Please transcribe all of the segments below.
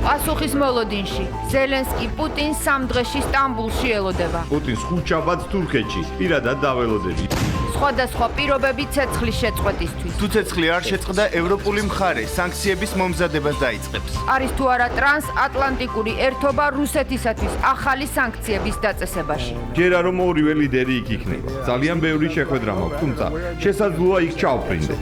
პასუხის მოლოდინში ზელენსკი პუტინს 3 დღეში სტამბულში ელოდება. პუტინს ხუთშაბათს თურქეთში პირადად დაველოდები. სხვადასხვა პირობები ცეცხლის შეწყვეტისთვის. თუ ცეცხლი არ შეწყდა, ევროპული მხარე სანქციების მომზადებას დაიწყებს. არის თუ არა ტრანსატლანტიკური ერთობა რუსეთისათვის ახალი სანქციების დაწესებაში. ჯერა რომ ორივე ლიდერი იქ იქნება. ძალიან ბევრი შეხვედრა მაქვს, თუმცა შესაძლოა იქ ჩავფრინდე.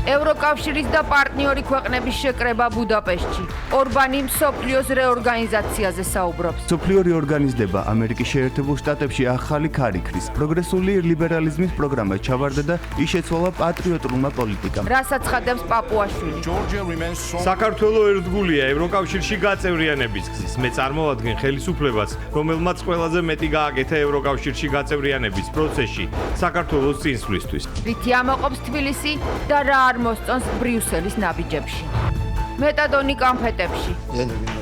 ევროკავშირის და პარტნიორი ქვეყნების შეკრება ბუდაპეშტში. ორბანი მსოფლიოს რეორგანიზაციაზე საუბრობს. მსოფლიო რეორგანიზდება ამერიკის შეერთებულ შტატებში ახალი ქარიქრის. პროგრესული ლიბერალიზმის პროგრამა ჩავარდა და ის შეცვალა პატრიოტულმა პოლიტიკამ. რასაც ხადებს პაპუაშვილი. საქართველო ერთგულია ევროკავშირში გაწევრიანების გზის. მე წარმოვადგენ ხელისუფლებას, რომელმაც ყველაზე მეტი გააკეთა ევროკავშირში გაწევრიანების პროცესში საქართველოს წინსვლისთვის. რითი ამოყობს თბილისი და რა არ მოსწონს ბრიუსელის ნაბიჯებში. მეტადონი კამფეტებში.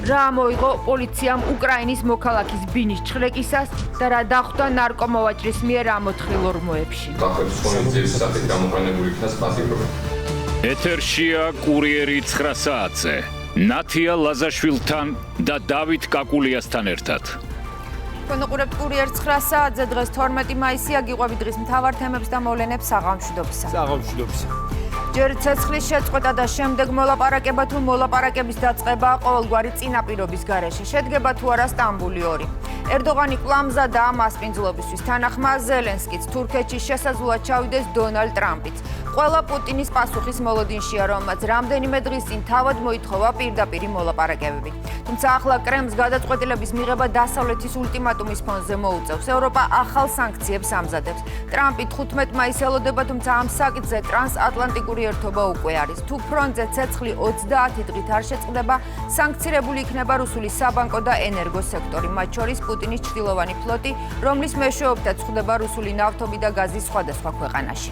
რა მოიღო პოლიციამ უკრაინის მოქალაქის ბინის ჩხრეკისას და რა დახვდა ნარკომოვაჭრის მიერ ამოთხილ ორმოებში. დახების ხონიძის სახით გამოყენებული იქნა სპასიბობა. ეთერშია კურიერი 9 საათზე. ნათია ლაზაშვილთან და დავით კაკულიასთან ერთად. კონკურენტ კურიერ 9 საათზე დღეს 12 მაისია გიყვებით დღის მთავარ თემებს და მოვლენებს საღამშვიდობისა. ჯერ ცეცხლის შეწყვეტა და შემდეგ მოლაპარაკება თუ მოლაპარაკების დაწყება ყოველგვარი წინაპირობის გარეშე. შედგება თუ არა სტამბული 2. ერდოღანი კვლავ და მასპინძლობისთვის თანახმა ზელენსკიც თურქეთში შესაძლოა ჩავიდეს დონალდ ტრამპიც. ყველა პუტინის პასუხის მოლოდინშია, რომელმაც რამდენიმე დღის წინ თავად მოითხოვა პირდაპირი მოლაპარაკებები. თუმცა ახლა კრემლს გადაწყვეტილების მიღება დასავლეთის ულტიმატუმის ფონზე მოუწევს. ევროპა ახალ სანქციებს ამზადებს. ტრამპი 15 მაისს ელოდება, თუმცა ამ საკითხზე ტრანსატლანტიკური ერთობა უკვე არის. თუ ფრონტზე ცეცხლი 30 დღით არ შეწყდება, სანქცირებული იქნება რუსული საბანკო და ენერგო სექტორი, მათ შორის პუტინის ჩრდილოვანი ფლოტი, რომლის მეშვეობითაც ხვდება რუსული ნავთობი და გაზი სხვადასხვა ქვეყანაში.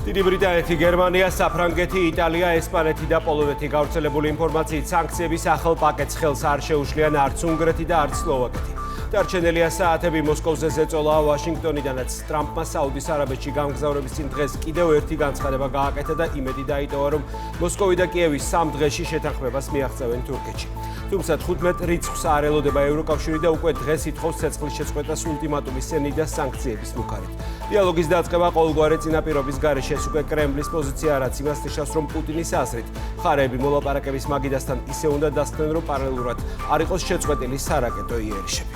დიდი ბრიტანეთი, გერმანია, საფრანგეთი, იტალია, ესპანეთი და პოლონეთი გავრცელებული ინფორმაციით სანქციების ახალ პაკეტს ხელს არ შეუშლიან არც უნგრეთი და არც სლოვაკეთი. დარჩენილია საათები მოსკოვზე ზეწოლა ვაშინგტონიდანაც ტრამპმა საუდის არაბეთში გამგზავრების წინ დღეს კიდევ ერთი განცხადება გააკეთა და იმედი დაიტოვა, რომ მოსკოვი და კიევი 3 დღეში შეთანხმებას მიაღწევენ თურქეთში. თუმცა 15 რიცხვს არ ელოდება ევროკავშირი და უკვე დღეს ითხოვს ცეცხლის შეწყვეტას ულტიმატუმის სენი და სანქციების მუქარით. დიალოგის დაწყება ყოველგვარი წინაპირობის გარეშე ეს უკვე კრემლის პოზიცია, რაც იმას ნიშნავს, რომ პუტინის აზრით მხარეები მოლაპარაკების მაგიდასთან ისე უნდა დასცნენ, რომ პარალელურად არ იყოს შეწყვეტილი სარაკეტო იერიშები.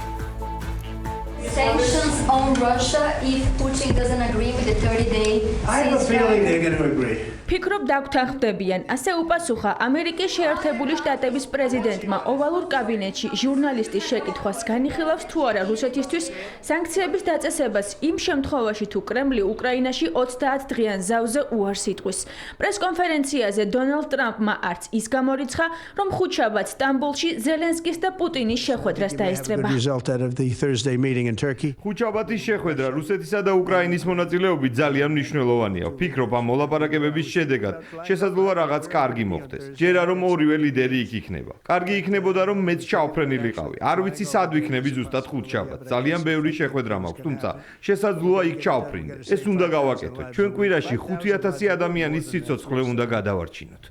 Sanctions on Russia if Putin doesn't agree with the 30-day ceasefire. I have a feeling they're going to agree. ფიქრობ დაგთანხმდებიან, ასე უპასუხა ამერიკის შეერთებული შტატების პრეზიდენტმა ოვალურ კაბინეტში ჟურნალისტის შეკითხვას განიხილავს თუ არა რუსეთისთვის სანქციების დაწესებას იმ შემთხვევაში თუ კრემლი უკრაინაში 30 დღიან ზავზე უარს იტყვის. პრესკონფერენციაზე დონალდ ტრამპმა არც ის გამორიცხა, რომ ხუთშაბათს სტამბულში ზელენსკის და პუტინის შეხვედრას დაესწრება. ხუთშაბათის შეხვედრა რუსეთისა და უკრაინის მონაწილეობით ძალიან მნიშვნელოვანია. ვფიქრობ, ამ მოლაპარაკებების შედეგად შესაძლოა რაღაც კარგი მოხდეს. ჯერა რომ ორივე ლიდერი იქ იქნება. კარგი იქნებოდა რომ მეც ჩავფრენილიყავი. არ ვიცი სად ვიქნები ზუსტად ხუთშაბათს. ძალიან ბევრი შეხვედრა მაქვს, თუმცა შესაძლოა იქ ჩავფრინდე. ეს უნდა გავაკეთოთ. ჩვენ კვირაში 5000 ადამიანის სიცოცხლე უნდა გადავარჩინოთ.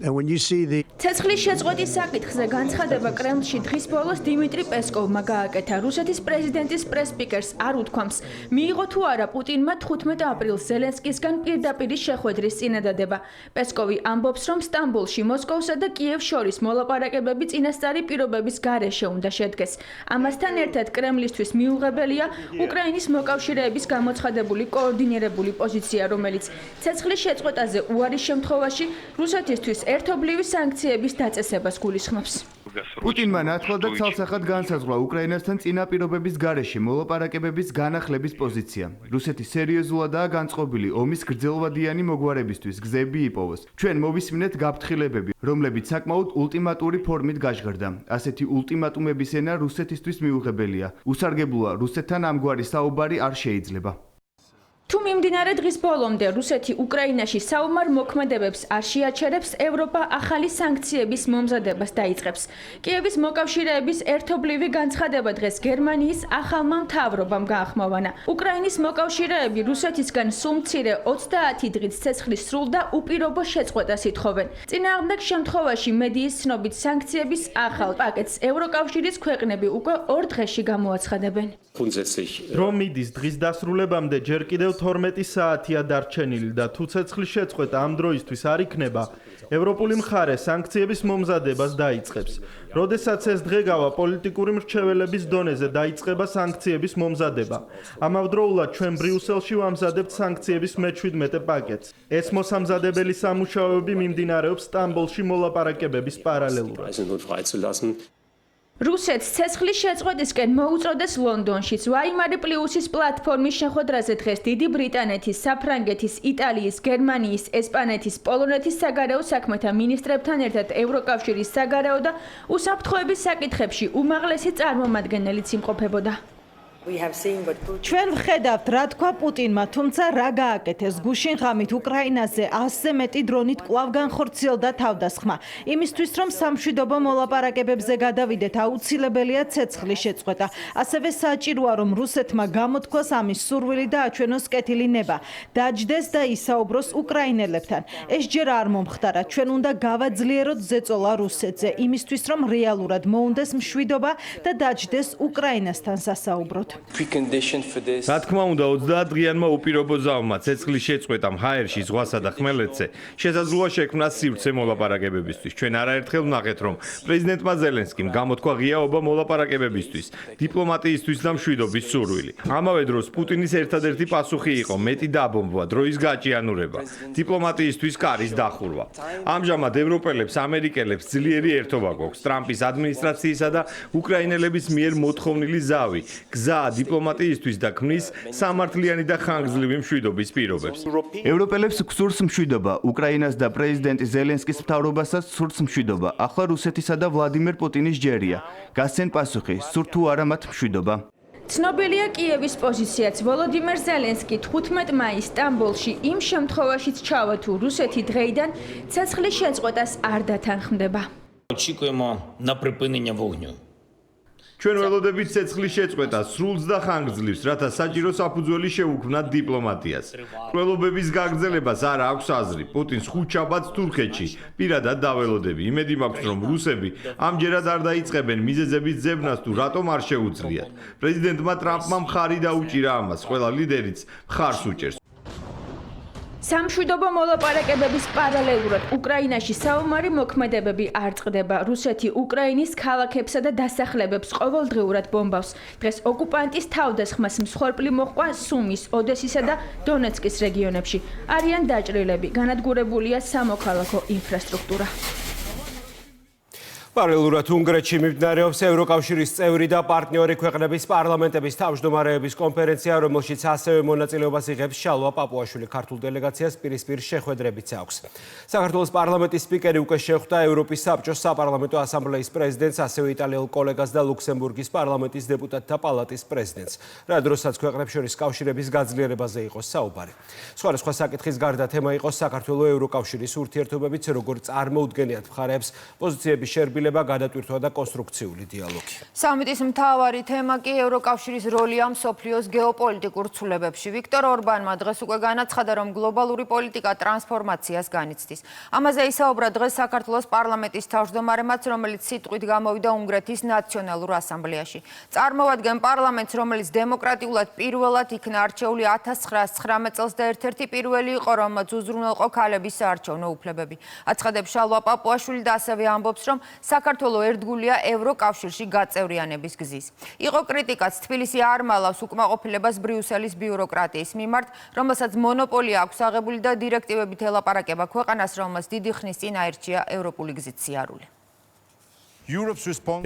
ცეცხლის შეწყვეტის საკითხზე განცხადება კრემლში დღის ბოლოს დიმიტრი პესკოვმა გააკეთა. რუსეთის პრეზიდენტის პრეს-სპიკერს არ უთქვამს, მიიღო თუ არა პუტინმა 15 აპრილს ზელენსკისგან პირდაპირი შეხვედრის წინადადება. პესკოვი ამბობს, რომ სტამბულში მოსკოვსა და კიევს შორის მოლაპარაკებები წინასწარი პირობების გარეშე უნდა შედგეს. ამასთან ერთად კრემლისთვის მიუღებელია უკრაინის მოკავშირეების გამოცხადებული კოორდინირებული პოზიცია, რომელიც ცეცხლის შეწყვეტაზე უარის შემთხვევაში რუსეთისთვის ერთობლივი სანქციების დაწესებას გულისხმობს. პუტინმა ნათლად და ცალსახად განსაზღვრა უკრაინასთან წინაპირობების გარეშე მოლაპარაკებების განახლების პოზიცია. რუსეთი სერიოზულადაა განწყობილი ომის გრძელვადიანი მოგვარებისთვის გზები იპოვოს. ჩვენ მოვისმინეთ გაფრთხილებები, რომლებიც საკმაოდ ულტიმატური ფორმით გაჟღერდა. ასეთი ულტიმატუმების ენა რუსეთისთვის მიუღებელია. უსარგებლოა რუსეთთან ამგვარი საუბარი არ შეიძლება. თუ მიმდინარე დღის ბოლომდე რუსეთი უკრაინაში საომარ მოქმედებებს არ შეაჩერებს, ევროპა ახალი სანქციების მომზადებას დაიწყებს. კიევის მოკავშირეების ერთობლივი განცხადება დღეს გერმანიის ახალმა მთავრობამ გაახმოვანა. უკრაინის მოკავშირეები რუსეთისგან სულ მცირე 30 დღით ცეცხლის სრულ და უპირობო შეწყვეტას ითხოვენ. წინააღმდეგ შემთხვევაში მედიის ცნობით სანქციების ახალ პაკეტს ევროკავშირის ქვეყნები უკვე 2 დღეში გამოაცხადებენ. რომ მიდის დღის დასრულებამდე ჯერ კიდევ 12 საათია დარჩენილი და თუ ცეცხლის შეწყვეტა ამ დროისთვის არ იქნება, ევროპული მხარე სანქციების მომზადებას დაიწყებს. როდესაც ეს დღე გავა, პოლიტიკური მრჩეველების დონეზე დაიწყება სანქციების მომზადება. ამავდროულად ჩვენ ბრიუსელში ვამზადებთ სანქციების მე-17 პაკეტს. ეს მოსამზადებელი სამუშაოები მიმდინარეობს სტამბოლში მოლაპარაკებების პარალელურად. რუსეთს ცეცხლის შეწყვეტისკენ მოუწოდეს ლონდონშიც. ვაიმარი პლუსის პლატფორმის შეხვედრაზე დღეს დიდი ბრიტანეთის, საფრანგეთის, იტალიის, გერმანიის, ესპანეთის, პოლონეთის საგარეო საქმეთა მინისტრებთან ერთად ევროკავშირის საგარეო და უსაფრთხოების საკითხებში უმაღლესი წარმომადგენელიც იმყოფებოდა. ჩვენ ვხედავთ, რა თქვა პუტინმა, თუმცა რა გააკეთეს გუშინ ღამით უკრაინაზე 100-ზე მეტი დრონით კვლავ განხორციელდა თავდასხმა. იმისთვის, რომ სამშვიდობო მოლაპარაკებებზე გადავიდეთ, აუცილებელია ცეცხლის შეწყვეტა. ასევე საჭიროა, რომ რუსეთმა გამოთქვას ამის სურვილი და აჩვენოს კეთილი ნება. დაჯდეს და ისაუბროს უკრაინელებთან. ეს ჯერ არ მომხდარა. ჩვენ უნდა გავაძლიეროთ ზეწოლა რუსეთზე, იმისთვის, რომ რეალურად მოუნდეს მშვიდობა და დაჯდეს უკრაინასთან სასაუბროთ. რა თქმა უნდა 30 დღიანმა უპირობო ზავმა ცეცხლის შეწყვეტამ ჰაერში ზღვასა და ხმელეთზე შესაძლოა შექმნას სივრცე მოლაპარაკებებისთვის. ჩვენ არაერთხელ ვნახეთ, რომ პრეზიდენტმა ზელენსკიმ გამოთქვა ღიაობა მოლაპარაკებებისთვის, დიპლომატიისთვის და მშვიდობის სურვილი. ამავე დროს პუტინის ერთადერთი პასუხი იყო მეტი დაბომბვა, დროის გაჭიანურება, დიპლომატიისთვის კარის დახურვა. ამჟამად ევროპელებს, ამერიკელებს ძლიერი ერთობა გვაქვს ტრამპის ადმინისტრაციისა და უკრაინელების მიერ მოთხოვნილი ზავი, გზა დიპლომატიისთვის და ქმნის სამართლიანი და ხანგრძლივი მშვიდობის პირობებს. ევროპელებს გსურს მშვიდობა, უკრაინას და პრეზიდენტი ზელენსკის მთავრობასაც სურს მშვიდობა. ახლა რუსეთისა და ვლადიმერ პუტინის ჯერია. გასცენ პასუხი, სურთ თუ არა მათ მშვიდობა. ცნობილია კიევის პოზიციაც. ვოლოდიმერ ზელენსკი 15 მაისს სტამბოლში იმ შემთხვევაშიც ჩავა თუ რუსეთი დღეიდან ცეცხლის შეწყვეტას არ დათანხმდება. Очікуємо на припинення вогню. ჩვენ ველოდებით ცეცხლის შეწყვეტას სრულს და ხანგრძლივს, რათა საჭირო საფუძველი შეუქმნათ დიპლომატიას. ყველობების გაგრძელებას არ აქვს აზრი. პუტინს ხუთშაბათს თურქეთში პირადად დაველოდები. იმედი მაქვს, რომ რუსები ამჯერად არ დაიწყებენ მიზეზების ძებნას თუ რატომ არ შეუძლიათ. პრეზიდენტმა ტრამპმა მხარი დაუჭირა ამას, ყველა ლიდერიც მხარს უჭერს. სამშვიდობო მოლაპარაკებების პარალელურად უკრაინაში საომარი მოქმედებები არ წყდება. რუსეთი უკრაინის ქალაქებსა და დასახლებებს ყოველდღიურად ბომბავს. დღეს ოკუპანტის თავდასხმას მსხვერპლი მოჰყვა სუმის, ოდესისა და დონეცკის რეგიონებში. არიან დაჭრილები, განადგურებულია სამოქალაქო ინფრასტრუქტურა. პარალელურად უნგრეთში მიმდინარეობს ევროკავშირის წევრი და პარტნიორი ქვეყნების პარლამენტების თავმჯდომარეების კონფერენცია, რომელშიც ასევე მონაწილეობას იღებს შალვა პაპუაშვილი. ქართულ დელეგაციას პირისპირ შეხვედრებიც აქვს. საქართველოს პარლამენტის სპიკერი უკვე შეხვდა ევროპის საბჭოს საპარლამენტო ასამბლეის პრეზიდენტს, ასევე იტალიელ კოლეგას და ლუქსემბურგის პარლამენტის დეპუტატთა პალატის პრეზიდენტს. რა დროსაც ქვეყნებს შორის კავშირების გაძლიერებაზე იყოს საუბარი. სხვადასხვა საკითხის გარდა თემა იყო საქართველოს ევროკავშირის ურთიერთობებიც, როგორ წარმოუდგენიათ მხარეებს პოზიციების შერბილება, გადატვირთვა და კონსტრუქციული დიალოგი. სამიტის მთავარი თემა კი ევროკავშირის როლია მსოფლიოს გეოპოლიტიკურ ცვლილებებში. ვიქტორ ორბანმა დღეს უკვე განაცხადა, რომ გლობალური პოლიტიკა ტრანსფორმაციას განიცდის. ამაზე ისაუბრა დღეს საქართველოს პარლამენტის თავმჯდომარემაც, რომელიც სიტყვით გამოვიდა უნგრეთის ნაციონალურ ასამბლეაში. წარმოვადგენ პარლამენტს, რომელიც დემოკრატიულად პირველად იქნა არჩეული 1919 წელს და ერთ-ერთი პირველი იყო, რომელმაც უზრუნველყო ქალების საარჩევნო უფლებები. აცხადებს შალვა პაპუაშვილი და ასევე ამბობს, რომ საქართველო ერთგულია ევროკავშირში გაწევრიანების გზის. იყო კრიტიკაც, თბილისი არ მალავს უკმაყოფილებას ბრიუსელის ბიუროკრატიის მიმართ, რომელსაც მონოპოლია აქვს აღებული და დირექტივებით ელაპარაკება ქვეყანას, რომელსაც დიდი ხნის წინ აირჩია ევროპული გზით სიარული.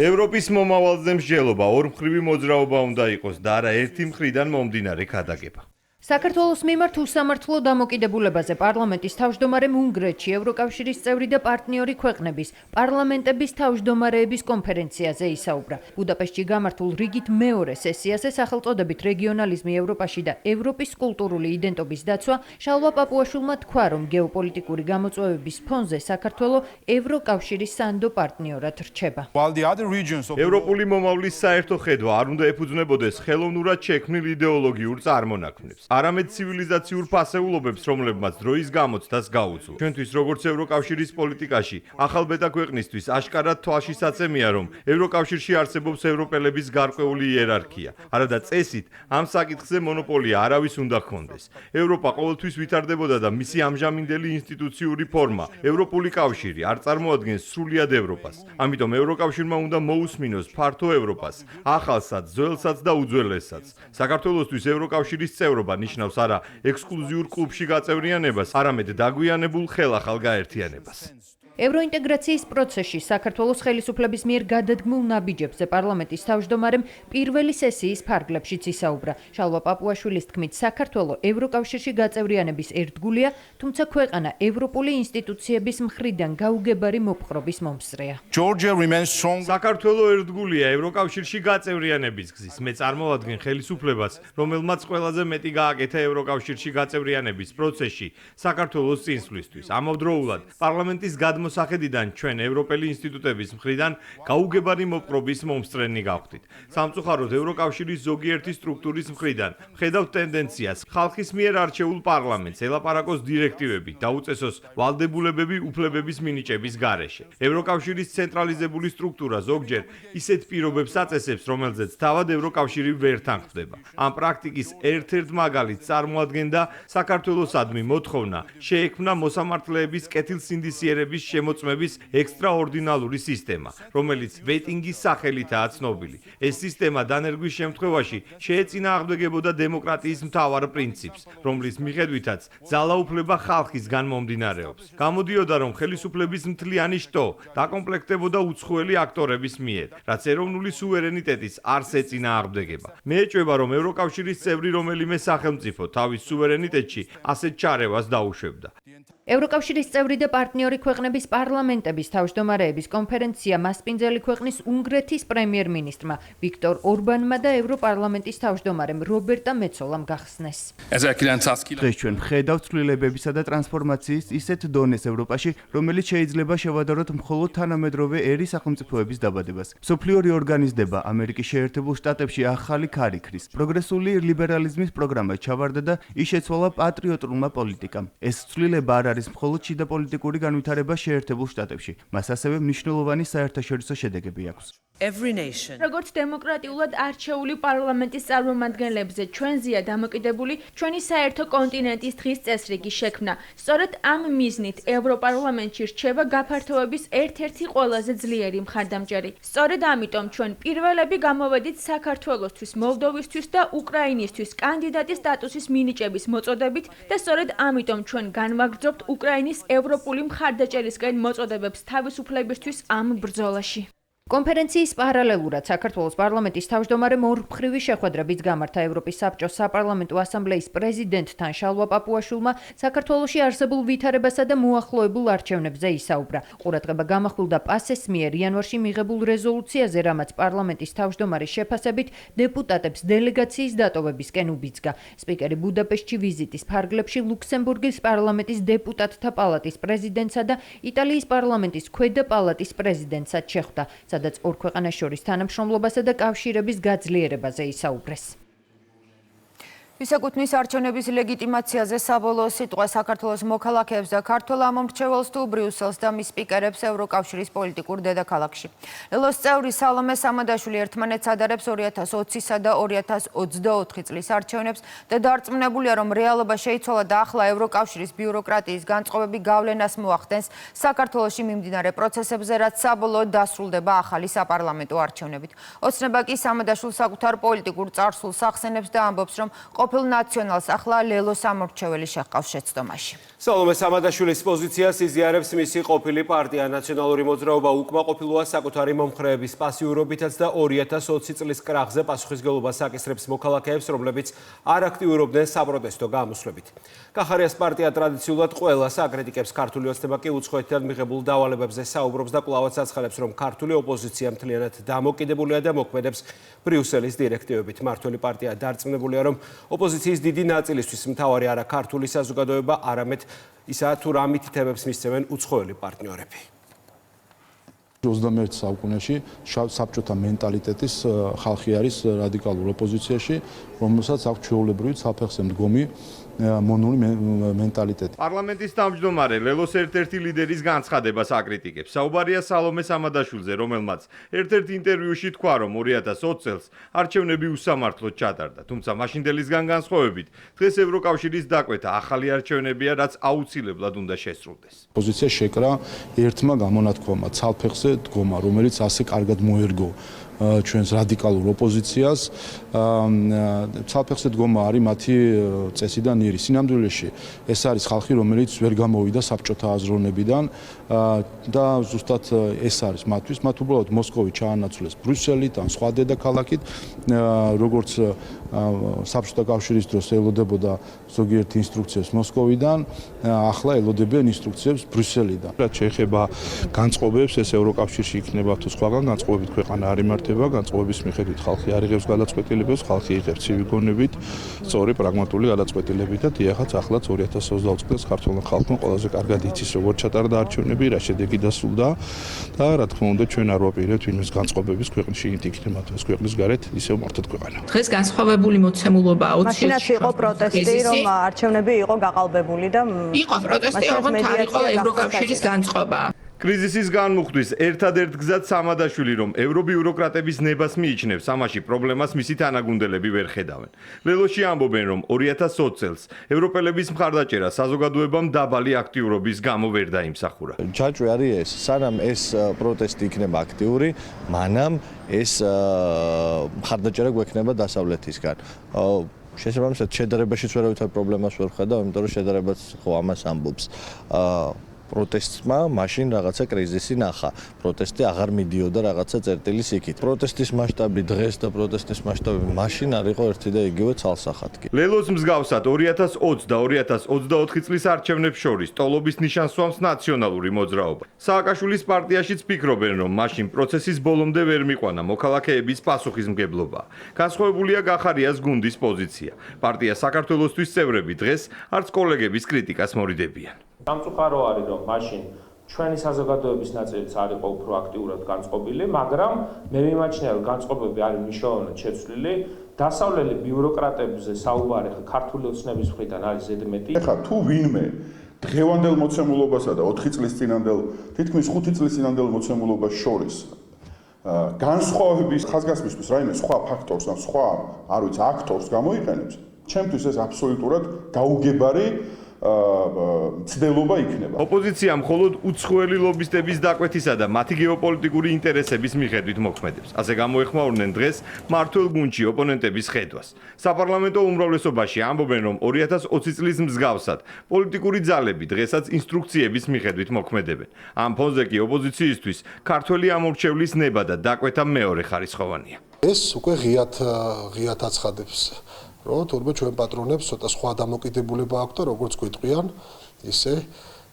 ევროპის მომავალზე მსჯელობა ორმხრივი მოძრაობა უნდა იყოს და არა ერთი მხრიდან მომდინარე ქადაგება. საქართველოს მიმართ უსამართლო დამოკიდებულებაზე პარლამენტის თავმჯდომარემ უნგრეთში ევროკავშირის წევრი და პარტნიორი ქვეყნების პარლამენტების თავმჯდომარეების კონფერენციაზე ისაუბრა. ბუდაპეშტში გამართულ რიგით მეორე სესიაზე სახელწოდებით რეგიონალიზმი ევროპაში და ევროპის კულტურული იდენტობის დაცვა შალვა პაპუაშვილმა თქვა, რომ გეოპოლიტიკური გამოწვევების ფონზე საქართველო ევროკავშირის სანდო პარტნიორად რჩება. ევროპული მომავლის საერთო ხედვა არ უნდა ეფუძნებოდეს ხელოვნურად შექმნილ იდეოლოგიურ წარმონაქმნებს. არამედ ცივილიზაციურ ფასეულობებს, რომლებმაც დროის გამოცდას გაუძლო. ჩვენთვის როგორც ევროკავშირის პოლიტიკაში, ახალბედა ქვეყნისთვის აშკარად თვალშისაცემია, რომ ევროკავშირში არსებობს ევროპელების გარკვეული იერარქია. არადა წესით ამ საკითხზე მონოპოლია არავის უნდა ჰქონდეს. ევროპა ყოველთვის ვითარდებოდა და მისი ამჟამინდელი ინსტიტუციური ფორმა, ევროპული კავშირი, არ წარმოადგენს სრულად ევროპას. ამიტომ ევროკავშირმა უნდა მოусმინოს ფართო ევროპას, ახალსაც, ძველსაც და უძველესაც. საქართველოსთვის ევროკავშირის წევრობა ნიშნავს არა ექსკლუზიურ კლუბში გაწევრიანებას, არამედ დაგვიანებულ ხელახალ გაერთიანებას. ევროინტეგრაციის პროცესში საქართველოს ხელისუფლების მიერ გადადგმულ ნაბიჯებზე პარლამენტის თავმჯდომარემ პირველი სესიის ფარგლებშიც ისაუბრა. შალვა პაპუაშვილის თქმით, საქართველო ევროკავშირში გაწევრიანების ერთგულია, თუმცა ქვეყანა ევროპული ინსტიტუციების მხრიდან გაუგებარი მოპყრობის მომსწრეა. საქართველო ერთგულია ევროკავშირში გაწევრიანების გზის. მე წარმოვადგენ ხელისუფლებას, რომელმაც ყველაზე მეტი გააკეთა ევროკავშირში გაწევრიანების პროცესში საქართველოს წინსვლისთვის. ამავდროულად პარლამენტის მოსახედიდან ჩვენ ევროპელი ინსტიტუტების მხრიდან გაუგებარი მოპყრობის მომსწრენი გავხდით. სამწუხაროდ ევროკავშირის ზოგიერთი სტრუქტურის მხრიდან ხედავთ ტენდენციას ხალხის მიერ არჩეულ პარლამენტს ელაპარაკოს დირექტივები, დაუწესოს ვალდებულებები უფლებების მინიჭების გარეშე. ევროკავშირის ცენტრალიზებული სტრუქტურა ზოგჯერ ისეთ პირობებს აწესებს, რომელზეც თავად ევროკავშირი ვერ თანხმდება. ამ პრაქტიკის ერთ-ერთ მაგალითს წარმოადგენდა საქართველოსადმი მოთხოვნა შეექმნა მოსამართლეების კეთილსინდისიერების შემოწმების ექსტრაორდინალური სისტემა, რომელიც ვეტინგის სახელითაა ცნობილი. ეს სისტემა დანერგვის შემთხვევაში შეეწინააღმდეგებოდა დემოკრატიის მთავარ პრინციპს, რომლის მიხედვითაც ძალაუფლება ხალხისგან მომდინარეობს. გამოდიოდა, რომ ხელისუფლების მთლიანი შტო დაკომპლექტებოდა უცხოელი აქტორების მიერ, რაც ეროვნული სუვერენიტეტის არს ეწინააღმდეგება. მე ეჭვება, რომ ევროკავშირის წევრი რომელიმე სახელმწიფო თავის სუვერენიტეტში ასეთ ჩარევას დაუშვებდა. ევროკავშირის წევრი და პარტნიორი ქვეყნების პარლამენტების თავმჯდომარეების კონფერენცია მასპინძელი ქვეყნის უნგრეთის პრემიერ-მინისტრმა ვიქტორ ორბანმა და ევროპარლამენტის თავმჯდომარემ რობერტა მეცოლამ გახსნეს. დღეს ჩვენ ვხედავთ ცვლილებებისა და ტრანსფორმაციის ისეთ დონეს ევროპაში, რომელიც შეიძლება შევადაროთ მხოლოდ თანამედროვე ერის სახელმწიფოების დაბადებას. მსოფლიო რეორგანიზდება, ამერიკის შეერთებულ შტატებში ახალი ქარი ქრის. პროგრესული ლიბერალიზმის პროგრამა ჩავარდა და ის შეცვალა პატრიოტულმა პოლიტიკამ. ეს ცვლილება არ არის მხოლოდ შიდა პოლიტიკური განვითარება შეერთებულ შტატებში. მას ასევე მნიშვნელოვანი საერთაშორისო შედეგები აქვს. როგორც დემოკრატიულად არჩეული პარლამენტის წარმომადგენლებზე ჩვენზეა დამოკიდებული ჩვენი საერთო კონტინენტის დღის წესრიგი შექმნა. სწორედ ამ მიზნით ევროპარლამენტში რჩება გაფართოების ერთ-ერთი ყველაზე ძლიერი მხარდამჭერი. სწორედ ამიტომ ჩვენ პირველები გამოვედით საქართველოსთვის, მოლდოვისთვის და უკრაინისთვის კანდიდატის სტატუსის მინიჭების მოწოდებით და სწორედ ამიტომ ჩვენ განვაგრძობთ უკრაინის ევროპული მხარდაჭერისკენ მოწოდებებს თავისუფლებისთვის ამ ბრძოლაში. კონფერენციის პარალელურად საქართველოს პარლამენტის თავმჯდომარემ ორმხრივი შეხვედრებით გამართა ევროპის საბჭოს საპარლამენტო ასამბლეის პრეზიდენტთან შალვა პაპუაშვილმა საქართველოში არსებულ ვითარებასა და მოახლოებულ არჩევნებზე ისაუბრა. ყურადღება გამახვილდა პასეს მიერ იანვარში მიღებულ რეზოლუციაზე, რამაც პარლამენტის თავმჯდომარის შეფასებით დეპუტატებს დელეგაციის დატოვებისკენ უბიძგა. სპიკერი ბუდაპეშტში ვიზიტის ფარგლებში ლუქსემბურგის პარლამენტის დეპუტატთა პალატის პრეზიდენტსა და იტალიის პარლამენტის ქვედა პალატის პრეზიდენტსაც შეხვდა. სადაც ორ ქვეყანას შორის თანამშრომლობასა და კავშირების გაძლიერებაზე ისაუბრეს. ვისაკუთვნის არჩევნების ლეგიტიმაციაზე საბოლოო სიტყვა საქართველოს მოქალაქეებს და ქართველ ამომრჩეველს თუ ბრიუსელს და მის სპიკერებს ევროკავშირის პოლიტიკურ დედაქალაქში. ლელოს წევრი სალომე სამადაშვილი ერთმანეთს ადარებს 2020-სა და 2024 წლის არჩევნებს და დარწმუნებულია, რომ რეალობა შეიცვალა და ახლა ევროკავშირის ბიუროკრატიის განწყობები გავლენას მოახდენს საქართველოში მიმდინარე პროცესებზე, რაც საბოლოოდ დასრულდება ახალი საპარლამენტო არჩევნებით. ოცნება კი სამადაშვილს საკუთარ პოლიტიკურ წარსულს ახსენებს და ამბობს, რომ ყოფილ ნაციონალს ახლა ლელოს ამორჩეველი შეჰყავს შეცდომაში. სალომე სამადაშვილის პოზიციას იზიარებს მისი ყოფილი პარტია ნაციონალური მოძრაობა უკმაყოფილოა საკუთარი მომხრეების პასიურობითაც და 2020 წლის კრახზე პასუხისმგებლობას აკისრებს მოქალაქეებს, რომლებიც არ აქტიურობდნენ საპროტესტო გამოსვლებით. კახარიას პარტია ტრადიციულად ყველას აკრიტიკებს, ქართული ოცნება კი უცხოეთიდან მიღებულ დავალებებზე საუბრობს და კვლავაც აცხადებს, რომ ქართული ოპოზიცია მთლიანად დამოკიდებულია და მოქმედებს ბრიუსელის დირექტივებით. მართველი პარტია დარწმუნებულია, რომ ოპოზიციის დიდი ნაწილისთვის მთავარი არა ქართული საზოგადოება, არამედ ისა თუ რა მითითებებს მისცემენ უცხოელი პარტნიორები. 21 საუკუნეში საბჭოთა მენტალიტეტის ხალხი არის რადიკალურ ოპოზიციაში, რომელსაც აქვს ჩვეულებრივი საფეხზე მდგომი მონური მენტალიტეტი. პარლამენტის თავმჯდომარე ლელოს ერთ-ერთი ლიდერის განცხადებას აკრიტიკებს. საუბარია სალომე სამადაშვილზე, რომელმაც ერთ-ერთ ინტერვიუში თქვა, რომ 2020 წელს არჩევნები უსამართლოდ ჩატარდა. თუმცა მაშინდელისგან განსხვავებით, დღეს ევროკავშირის დაკვეთა ახალი არჩევნებია, რაც აუცილებლად უნდა შესრულდეს. პოზიცია შეკრა ერთმა გამონათქვამმა ცალფეხზე დგომა, რომელიც ასე კარგად მოერგო ჩვენს რადიკალურ ოპოზიციას. ცალფეხზე დგომა არის მათი წესი და ნირი. სინამდვილეში ეს არის ხალხი, რომელიც ვერ გამოვიდა საბჭოთა აზროვნებიდან და ზუსტად ეს არის მათთვის. მათ უბრალოდ მოსკოვი ჩაანაცვლეს ბრიუსელით ან სხვა დედაქალაქით, როგორც საბჭოთა კავშირის დროს ელოდებოდა ზოგიერთ ინსტრუქციებს მოსკოვიდან, ახლა ელოდებიან ინსტრუქციებს ბრიუსელიდან. რაც შეეხება განწყობებს, ეს ევროკავშირში იქნება თუ სხვაგან განწყობებით ქვეყანა არ იმართება, განწყობების მიხედვით ხალხი არ იღებს გადაწყვეტილებებს, ხალხი იღებს ცივი გონებით, სწორი პრაგმატული გადაწყვეტილებით და დიახაც ახლაც 2020 წელს ქართულმა ხალხმა ყველაზე კარგად იცის როგორ ჩატარდა არჩევნები, რა შედეგი დასრულდა და რა თქმა უნდა ჩვენ არ ვაპირებთ ვინმეს განწყობების ქვეყნში იქნება თუ ეს ქვეყნის გარეთ ისევ მართად ქვეყანა. დღეს განსხვავებული მოცემულობაა 20. მაშინაც იყო პროტესტი, რომ არჩევნები იყო გაყალბებული და იყო პროტესტი, რომ არ იყო ევროკავშირის განწყობა. კრიზისის განმუხტვის ერთადერთ გზად სამადაშვილი, რომ ევრობიუროკრატების ნებას მიიჩნევს, ამაში პრობლემას მისი თანაგუნდელები ვერ ხედავენ. ლელოში ამბობენ, რომ 2020 წელს ევროპელების მხარდაჭერა საზოგადოებამ დაბალი აქტიურობის გამო ვერ დაიმსახურა. ჯაჭვი არის ეს, სანამ ეს პროტესტი იქნება აქტიური, მანამ ეს მხარდაჭერა გვექნება დასავლეთისგან. შესაბამისად, შედარებაშიც ვერავითარ პრობლემას ვერ ხედავ, იმიტომ რომ შედარებაც ხო ამას ამბობს. პროტესტმა მაშინ რაღაცა კრიზისი ნახა. პროტესტი აღარ მიდიოდა რაღაცა წერტილის იქით. პროტესტის მასშტაბი დღეს და პროტესტის მასშტაბი მაშინ არ იყო ერთი და იგივე ცალსახადკი. ლელოს მსგავსად 2020 და 2024 წლის არჩევნებს შორის ტოლობის ნიშანს სვამს ნაციონალური მოძრაობა. სააკაშვილის პარტიაშიც ფიქრობენ, რომ მაშინ პროცესის ბოლომდე ვერ მიყვანა მოქალაქეების პასუხისმგებლობა. განსხვავებულია კახარიას გუნდის პოზიცია. პარტია საქართველოსთვის წევრები დღეს არც კოლეგების კრიტიკას მორიდებიან. სამწუხარო არის, რომ მაშინ ჩვენი საზოგადოების ნაწილიც არ იყო უფრო აქტიურად განწყობილი, მაგრამ მე მიმაჩნია, რომ განწყობები არის მნიშვნელოვნად შეცვლილი. დასავლელი ბიუროკრატებზე საუბარი ქართული ოცნების მხრიდან არის ზედმეტი. ეხლა თუ ვინმე დღევანდელ მოცემულობასა და 4 წლის წინანდელ, თითქმის 5 წლის წინანდელ მოცემულობას შორის განსხვავების ხაზგასმისთვის რაიმე სხვა ფაქტორს ან სხვა, არ ვიცი, აქტორს გამოიყენებს, ჩემთვის ეს აბსოლუტურად გაუგებარი ცდელობა იქნება. ოპოზიცია მხოლოდ უცხოელი ლობისტების დაკვეთისა და მათი გეოპოლიტიკური ინტერესების მიხედვით მოქმედებს. ასე გამოეხმაურნენ დღეს მართულ გუნდში ოპონენტების ხედვას. საპარლამენტო უმრავლესობაში ამბობენ, რომ 2020 წლის მსგავსად პოლიტიკური ძალები დღესაც ინსტრუქციების მიხედვით მოქმედებენ. ამ ფონზე კი ოპოზიციისთვის ქართველი ამორჩევლის ნება და დაკვეთა მეორე ხარისხოვანია. ეს უკვე ღიად აცხადებს რომ თურმე ჩვენ პატრონებს ცოტა სხვა დამოკიდებულება აქვს და როგორც გვიტყვიან, ისე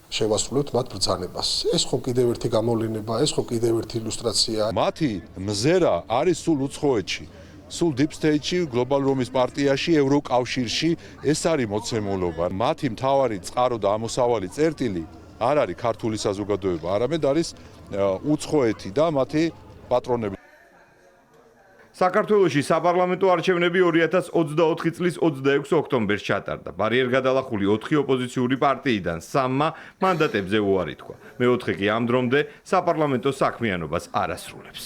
შევასრულებთ მათ ბრძანებას. ეს ხო კიდევ ერთი გამოვლენა, ეს ხო კიდევ ერთი ილუსტრაცია. მათი მზერა არის სულ უცხოეთში, სულ deep state-ში, Global Room-ის პარტიაში, ევროკავშირში, ეს არის მოცემულობა. მათი მთავარი წყარო და ამოსავალი წერტილი არ არის ქართული საზოგადოება, არამედ არის უცხოეთი და მათი პატრონები. საქართველოში საპარლამენტო არჩევნები 2024 წლის 26 ოქტომბერს ჩატარდა. ბარიერგადალახული 4 ოპოზიციური პარტიიდან 3-მა მანდატებზე უარი თქვა. მეოთხე კი ამ დრომდე საპარლამენტო საქმიანობას არ ასრულებს.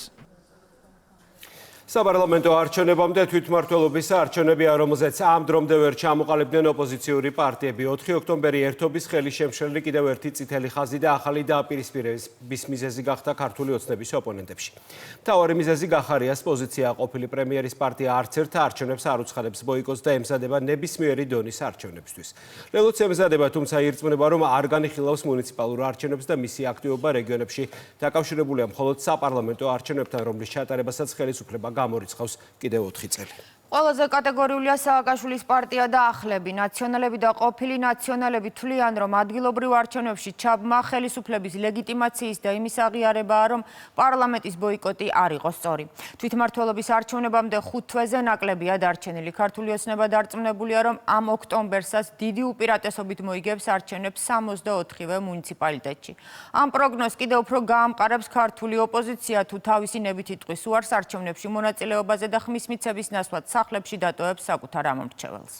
საპარლამენტო არჩევნებამდე თვითმმართველობის არჩევნებია, რომელზეც ამ დრომდე ვერ ჩამოყალიბდნენ ოპოზიციური პარტიები. 4 ოქტომბერი ერთობის ხელის შემშლელი კიდევ ერთი წითელი ხაზი და ახალი დააპირისპირების მიზეზი გახდა ქართული ოცნების ოპონენტებში. მთავარი მიზეზი გახარიას პოზიცია ყოფილი პრემიერის პარტია არც ერთ არჩევნებს არ უცხადებს ბოიკოტს და ემზადება ნებისმიერი დონის არჩევნებისთვის. ლელოც ემზადება, თუმცა ირწმუნება, რომ არ განიხილავს მუნიციპალურ არჩევნებს და მისი აქტივობა რეგიონებში დაკავშირებულია მხოლოდ საპარლამენტო არჩევნებთან, რომლის ჩატარებასაც ხელისუფლება გამორიცხავს კიდევ 4 წელი. ყველაზე კატეგორიულია სააკაშვილის პარტია და ახლები. ნაციონალები და ყოფილი ნაციონალები თვლიან, რომ ადგილობრივ არჩევნებში ჩაბმა ხელისუფლების ლეგიტიმაციის და იმის აღიარებაა, რომ პარლამენტის ბოიკოტი არ იყო სწორი. თვითმმართველობის არჩევნებამდე 5 თვეზე ნაკლებია დარჩენილი. ქართული ოცნება დარწმუნებულია, რომ ამ ოქტომბერსაც დიდი უპირატესობით მოიგებს არჩევნებს 64-ვე მუნიციპალიტეტში. ამ პროგნოზს კიდევ უფრო გაამყარებს ქართული ოპოზიცია, თუ თავისი ნებით იტყვის უარს არჩევნებში მონაწილეობაზე და ხმის მიცემის ნაცვლად სახლებში დატოვებს საკუთარ ამორჩეველს.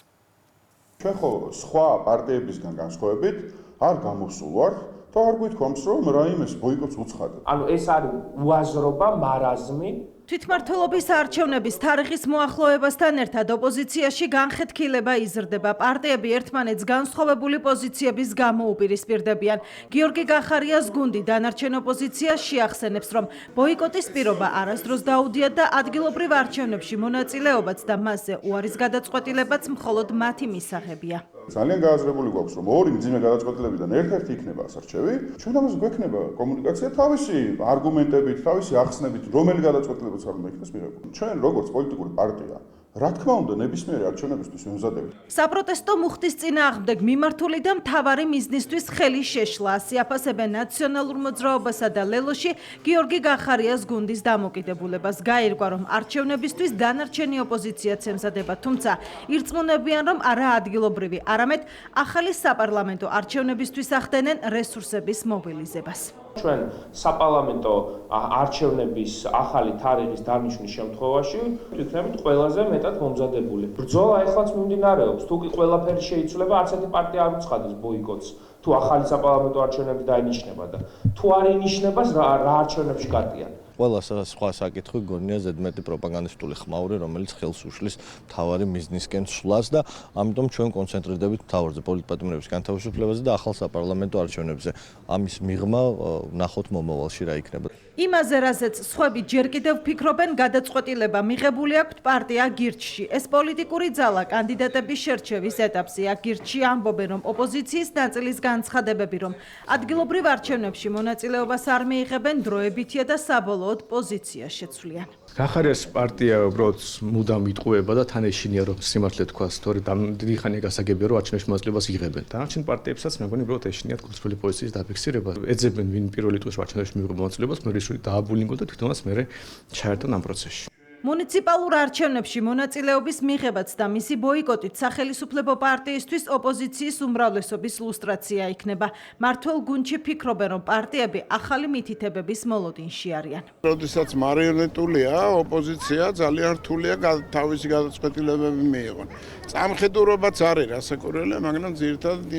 ჩვენ ხო სხვა პარტიებისგან განსხვავებით არ გამოსულ ვარ და არ გვითქვამს, რომ რაიმეს ბოიკოტს უცხადებ. ანუ ეს არის უაზრობა, მარაზმი. თვითმმართველობის არჩევნების თარიღის მოახლოებასთან ერთად ოპოზიციაში განხეთქილება იზრდება. პარტიები ერთმანეთს განსხვავებული პოზიციების გამო უპირისპირდებიან. გიორგი გახარიას გუნდი დანარჩენ ოპოზიციას შეახსენებს, რომ ბოიკოტის პირობა არასდროს დაუდიათ და ადგილობრივ არჩევნებში მონაწილეობაც და მასზე უარის გადაწყვეტილებაც მხოლოდ მათი მისაღებია. ძალიან გააზრებული გვაქვს, რომ ორი მძიმე გადაწყვეტილებიდან ერთ-ერთი იქნება ასარჩევი. ჩვენ ამას გვექნება კომუნიკაცია თავისი არგუმენტებით, თავისი ახსნებით, რომელი გადაწყვეტილება არ მექნეს მიღებული. ჩვენ როგორც პოლიტიკური პარტია, რა თქმა უნდა, ნებისმიერი არჩევნებისთვის ვემზადებით. საპროტესტო მუხტის წინააღმდეგ მიმართული და მთავარი მიზნისთვის ხელის შეშლა ასიაფასებენ ნაციონალურ მოძრაობასა და ლელოში გიორგი გახარიას გუნდის დამოკიდებულებას. გაირკვა, რომ არჩევნებისთვის დანარჩენი ოპოზიციაც ემზადება, თუმცა ირწმუნებიან, რომ არა ადგილობრივი, არამედ ახალი საპარლამენტო არჩევნებისთვის ახდენენ რესურსების მობილიზებას. ჩვენ საპარლამენტო არჩევნების ახალი თარიღის დანიშნვის შემთხვევაში ვიქნებით ყველაზე მეტად მომზადებული. ბრძოლა ეხლაც მიმდინარეობს. თუ კი ყველაფერი შეიცვლება, არც ერთი პარტია არ უცხადებს ბოიკოტს. თუ ახალი საპარლამენტო არჩევნები დაინიშნება და თუ არ ინიშნება, რა არჩევნებში გადიან. ყველა სხვა საკითხი გონია ზედმეტი პროპაგანდისტული ხმაური, რომელიც ხელს უშლის მთავარი მიზნისკენ სვლას და ამიტომ ჩვენ კონცენტრირდებით მთავარზე პოლიტპატიმრების განთავისუფლებაზე და ახალ საპარლამენტო არჩევნებზე. ამის მიღმა ნახოთ მომავალში რა იქნება. იმაზე, რაზეც სხვები ჯერ კიდევ ფიქრობენ, გადაწყვეტილება მიღებული აქვთ პარტია გირჩში. ეს პოლიტიკური ძალა კანდიდატების შერჩევის ეტაპზეა. გირჩში ამბობენ, რომ ოპოზიციის ნაწილის განცხადებები, რომ ადგილობრივ არჩევნებში მონაწილეობას არ მიიღებენ, დროებითია და საბოლოოდ პოზიცია შეცვლიან. გახარიას პარტია უბრალოდ მუდამ იტყუება და თან ეშინია, რომ სიმართლე თქვას, თორე დიდი ხანია გასაგებია, რომ არჩევნებში მონაწილეობას იღებენ. დანარჩენ პარტიებსაც მეგონი უბრალოდ ეშინიათ კულტურული პოზიციის დაფიქსირება. ეძებენ ვინ პირველი ტურში არჩევნებში მიიღო მონაწილეობას, მე დააბულინგო და თვითონაც მე ჩაერთონ ამ პროცესში. მუნიციპალურ არჩევნებში მონაწილეობის მიღებაც და მისი ბოიკოტით სახელისუფლებო პარტიისთვის ოპოზიციის უმრავლესობის ლუსტრაცია იქნება. მართველ გუნდში ფიქრობენ, რომ პარტიები ახალი მითითებების მოლოდინში არიან. როდესაც მარიონეტულია, ოპოზიცია ძალიან რთულია თავისი გადაწყვეტილებები მიიღონ. წამხედურობაც არის რასაკურველია, მაგრამ ძირითადად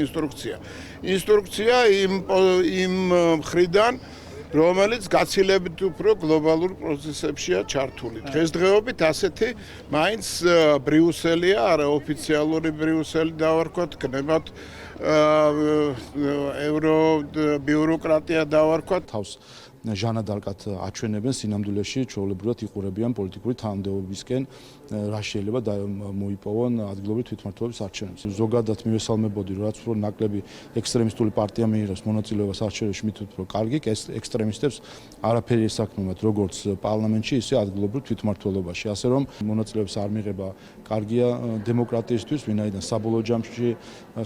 ინსტრუქცია იმ მხრიდან რომელიც გაცილებით უფრო გლობალურ პროცესებშია ჩართული. დღესდღეობით ასეთი მაინც ბრიუსელია, არაოფიციალური ბრიუსელი დავარქვათ, გნებავთ ევრო ბიუროკრატია დავარქვათ. თავს ჟანადარკად აჩვენებენ სინამდვილეში ჩვეულებრივად იყურებიან პოლიტიკური თანამდებობისკენ რა შეიძლება მოიპოვონ ადგილობრივ თვითმმართველობის არჩევნებს. ზოგადად მივესალმებოდი, რომ რაც უფრო ნაკლები ექსტრემისტული პარტია მიიღებს მონაწილეობას არჩევნებში, მით უფრო კარგი, ექსტრემისტებს არაფერი ესაქმნათ როგორც პარლამენტში, ისე ადგილობრივ თვითმმართველობაში. ასე რომ მონაწილეობას არ მიიღება კარგია დემოკრატიისთვის, ვინაიდან საბოლოო ჯამში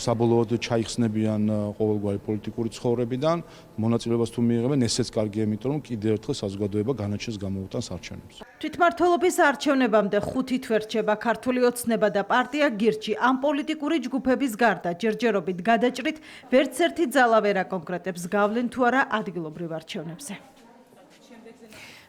საბოლოოდ ჩაიხსნებიან ყოველგვარი პოლიტიკური ცხოვრებიდან, მონაწილეობას თუ მიიღებენ, ესეც კარგია, იმიტომ რომ კიდევ ერთხელ საზოგადოება განაჩენს გამოუტანს არჩევნებს. თვითმმართველობის არჩევნებამდე 5 თვე რჩება ქართული ოცნება და პარტია გირჩი. ამ პოლიტიკური ჯგუფების გარდა ჯერჯერობით გადაჭრით ვერც ერთი ძალა ვერ აკონკრეტებს გავლენ თუ არა ადგილობრივ არჩევნებზე.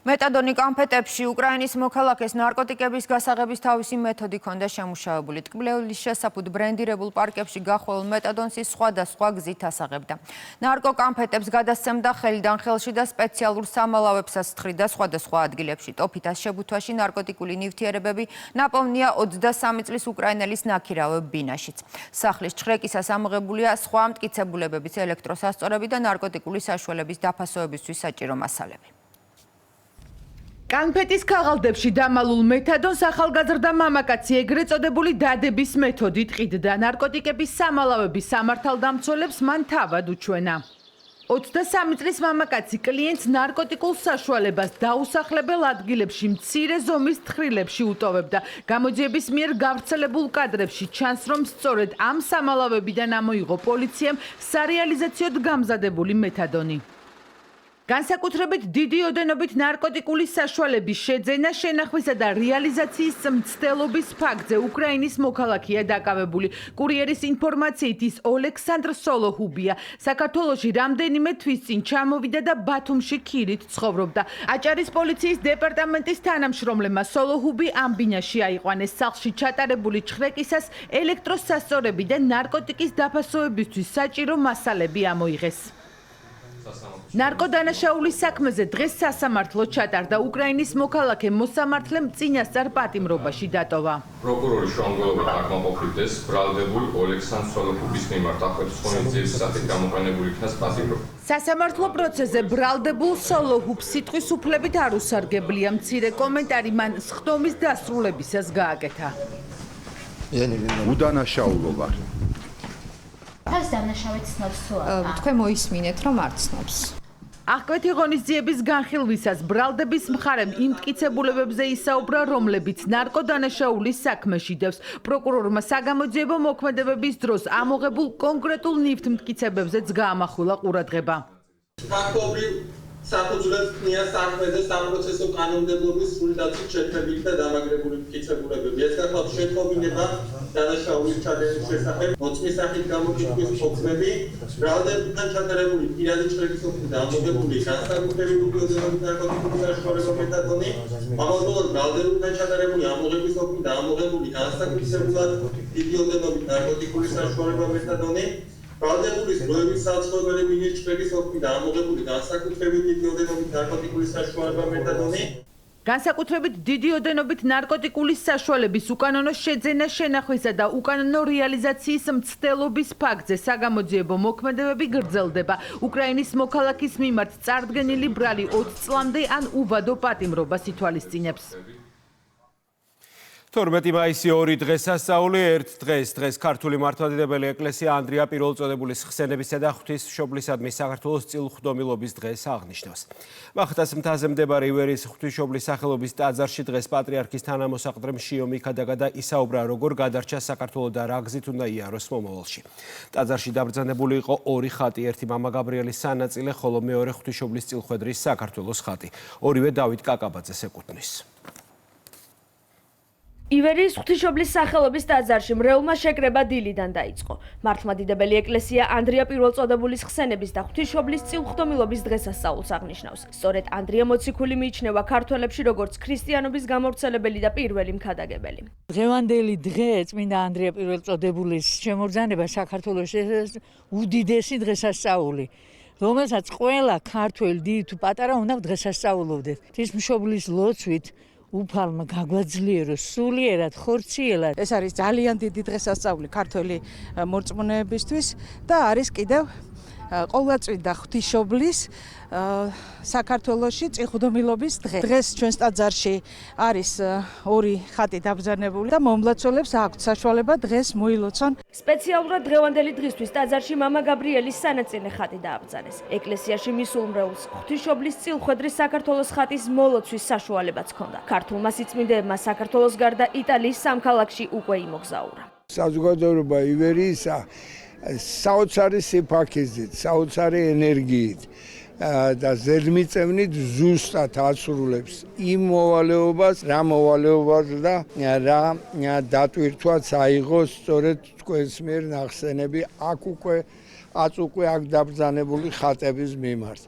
მეტადონი კამფეტებში უკრაინის მოქალაქეს ნარკოტიკების გასაღების თავისი მეთოდი ჰქონდა შემუშავებული. ტკბილეულის შესაფუთ ბრენდირებულ პარკებში გახვეულ მეტადონს ის სხვადასხვა გზით ასაღებდა. ნარკოკამფეტებს გადასცემდა ხელიდან ხელში და სპეციალურ სამალავებსაც თხრიდა სხვადასხვა ადგილებში. ტოფითას შებუთვაში ნარკოტიკული ნივთიერებები ნაპოვნია 23 წლის უკრაინელის ნაქირავებ ბინაშიც. სახლის ჩხრეკისას ამოღებულია სხვა მტკიცებულებების ელექტროსასწორები და ნარკოტიკული საშუალების დაფასოებისთვის საჭირო მასალები. კანფეტის ქაღალდებში დამალულ მეთადონს ახალგაზრდა მამაკაცი ეგრეთ წოდებული დადების მეთოდით ყიდდა. ნარკოტიკების სამალავების სამართალდამცველებს მან თავად უჩვენა. 23 წლის მამაკაცი კლიენტს ნარკოტიკულ საშუალებას დაუსახლებელ ადგილებში მცირე ზომის თხრილებში უტოვებდა. გამოძიების მიერ გავრცელებულ კადრებში ჩანს, რომ სწორედ ამ სამალავებიდან ამოიღო პოლიციამ სარეალიზაციოდ გამზადებული მეთადონი. განსაკუთრებით დიდი ოდენობით ნარკოტიკული საშუალების შეძენა, შენახვისა და რეალიზაციის მცდელობის ფაქტზე უკრაინის მოქალაქეა დაკავებული. კურიერის ინფორმაციით ის ოლექსანდრ სოლოჰუბია. საქართველოში რამდენიმე თვის წინ ჩამოვიდა და ბათუმში ქირით ცხოვრობდა. აჭარის პოლიციის დეპარტამენტის თანამშრომლებმა სოლოჰუბი ამ ბინაში აიყვანეს. სახლში ჩატარებული ჩხრეკისას ელექტროსასწორები და ნარკოტიკის დაფასოებისთვის საჭირო მასალები ამოიღეს. ნარკოდანაშაულის საქმეზე დღეს სასამართლო ჩატარდა. უკრაინის მოქალაქე მოსამართლემ წინასწარ პატიმრობაში დატოვა. პროკურორი შუამდგომლობა აკმაყოფილდეს ბრალდებულ ოლექსანდრ სოლოჰუბის მიმართ აღკვეთის ხონისძიების სახით გამოყენებული იქნას პატიმრობა. სასამართლო პროცესზე ბრალდებულ სოლოჰუბს სიტყვის უფლებით არ უსარგებლია. მცირე კომენტარი მან სხდომის დასრულებისას გააკეთა. უდანაშაულობა. თავს დანაშავეთ ცნობს თუ არა? თქვენ მოისმინეთ, რომ არ ცნობს. აღკვეთი ღონისძიების განხილვისას ბრალდების მხარემ იმ მტკიცებულებებზე ისაუბრა, რომლებიც ნარკოდანაშაულის საქმეში დევს. პროკურორმა საგამოძიებო მოქმედებების დროს ამოღებულ კონკრეტულ ნივთმტკიცებებზეც გაამახვილა ყურადღება. საფუძვლებს ქნია საქმეზე სამპროცესო კანონმდებლობის სრული დაცვის შექმნილი და დამაგრებული მტკიცებულებები. ეს გახლავთ შეთხოვინება დანაშაულის ჩადენის შესახებ, მოწმის სახით გამოკითხვის ფოთლები, ბრალდებთან ჩატარებული პირადი ჩხრეკის ოფლი და ამოღებული განსაკუთრებული უდიოდენობით ნარკოტიკული საშუალება მეთადონი, ამავდროულად ბრალდებთან ჩატარებული ამოღების ოფლი და ამოღებული განსაკუთრებულად დიდი ოდენობით ნარკოტიკული საშუალება მეთადონი, ბრალდებული ზროების საცხოვრებელი ბინის ჩხრეკის ოფლი და ამოღებული განსაკუთრებით დიდი ოდენობით ნარკოტიკული საშუალება მეთადონი. განსაკუთრებით დიდი ოდენობით ნარკოტიკული საშუალების უკანონო შეძენა, შენახვისა და უკანონო რეალიზაციის მცდელობის ფაქტზე საგამოძიებო მოქმედებები გრძელდება. უკრაინის მოქალაქის მიმართ წარდგენილი ბრალი 20 წლამდე ან უვადო პატიმრობას ითვალისწინებს. 12 მაისი 2 დღესასწაული, ერთ დღეს ქართული მართლმადიდებელი ეკლესია ანდრია პირველწოდებულის ხსენებისა და ღვთისმშობლისადმი საქართველოს წილხვდომილობის დღეს აღნიშნავს. მახათას მთაზე მდებარე ივერიის ღვთისმშობლის სახელობის ტაძარში დღეს პატრიარქის თანამოსაყდრე მშიო მიქადაგა და ისაუბრა, როგორ გადარჩა საქართველო და რა გზით უნდა იაროს მომავალში. ტაძარში დაბრძანებული იყო 2 ხატი, ერთი მამა გაბრიელის სანაწილე, ხოლო მეორე ღვთისმშობლის წილხვედრის საქართველოს ხატი. ორივე დავით კაკაბაძეს ეკუთვნის. ივერიის ღვთისმშობლის სახელობის ტაძარში მრევლმა შეკრება დილიდან დაიწყო. მართლმადიდებელი ეკლესია ანდრია პირველწოდებულის ხსენების და ღვთისმშობლის წილხვდომილობის დღესასწაულს აღნიშნავს. სწორედ ანდრია მოციქული მიიჩნევა ქართველებში როგორც ქრისტიანობის გამავრცელებელი და პირველი მქადაგებელი. დღევანდელი დღე წმინდა ანდრია პირველწოდებულის შემორძანება საქართველოში უდიდესი დღესასწაული, რომელსაც ყველა ქართველი დიდი თუ პატარა უნდა დღესასწაულობდეს. ღვთისმშობლის ლოცვით უფალმა გაგვაძლიეროს სულიერად, ხორციელად. ეს არის ძალიან დიდი დღესასწაული ქართველი მორწმუნეებისთვის და არის კიდევ ყოვლადწმინდა ღვთისმშობლის საქართველოში წილხვდომილობის დღე. დღეს ჩვენს ტაძარში არის 2 ხატი დაბრძანებული და მომლოცველებს აქვთ საშუალება დღეს მოილოცონ. სპეციალურად დღევანდელი დღისთვის ტაძარში მამა გაბრიელის სანაწილე ხატი დააბრძანეს. ეკლესიაში მისულ მრევლს ღვთისმშობლის წილხვედრის საქართველოს ხატის მოლოცვის საშუალებაც ჰქონდა. ქართულმა სიწმინდებმა საქართველოს გარდა იტალიის სამ ქალაქში უკვე იმოგზაურა. საზოგადოება ივერიისა საოცარი სიფაქიზით, საოცარი ენერგიით და ზედმიწევნით ზუსტად ასრულებს იმ მოვალეობას, რა მოვალეობას და რა დატვირთვაც აიღოს სწორედ თქვენს მიერ ნახსენები აქ უკვე აქ დაბრძანებული ხატების მიმართ,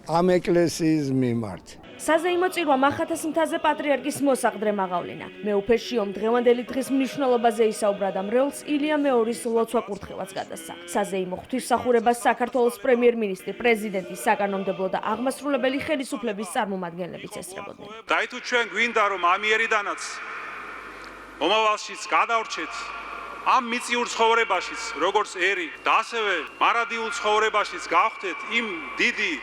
ამ ეკლესიის მიმართ. საზეიმო წირვა მახათას მთაზე პატრიარქის მოსაყდრე მაღავლინა. მეუფეში ომ დღევანდელი დღის მნიშვნელობაზე ისაუბრა და მრევლს ილია მეორის ლოცვა კურთხევაც გადასცა. საზეიმო ღვთისმსახურებას საქართველოს პრემიერ-მინისტრი, პრეზიდენტი, საკანონმდებლო და აღმასრულებელი ხელისუფლების წარმომადგენლებიც ესწრებოდნენ. და თუ ჩვენ გვინდა რომ ამიერიდანაც მომავალშიც გადავრჩეთ ამ მიწიურ ცხოვრებაშიც, როგორც ერი და ასევე მარადიულ ცხოვრებაშიც გავხდეთ იმ დიდი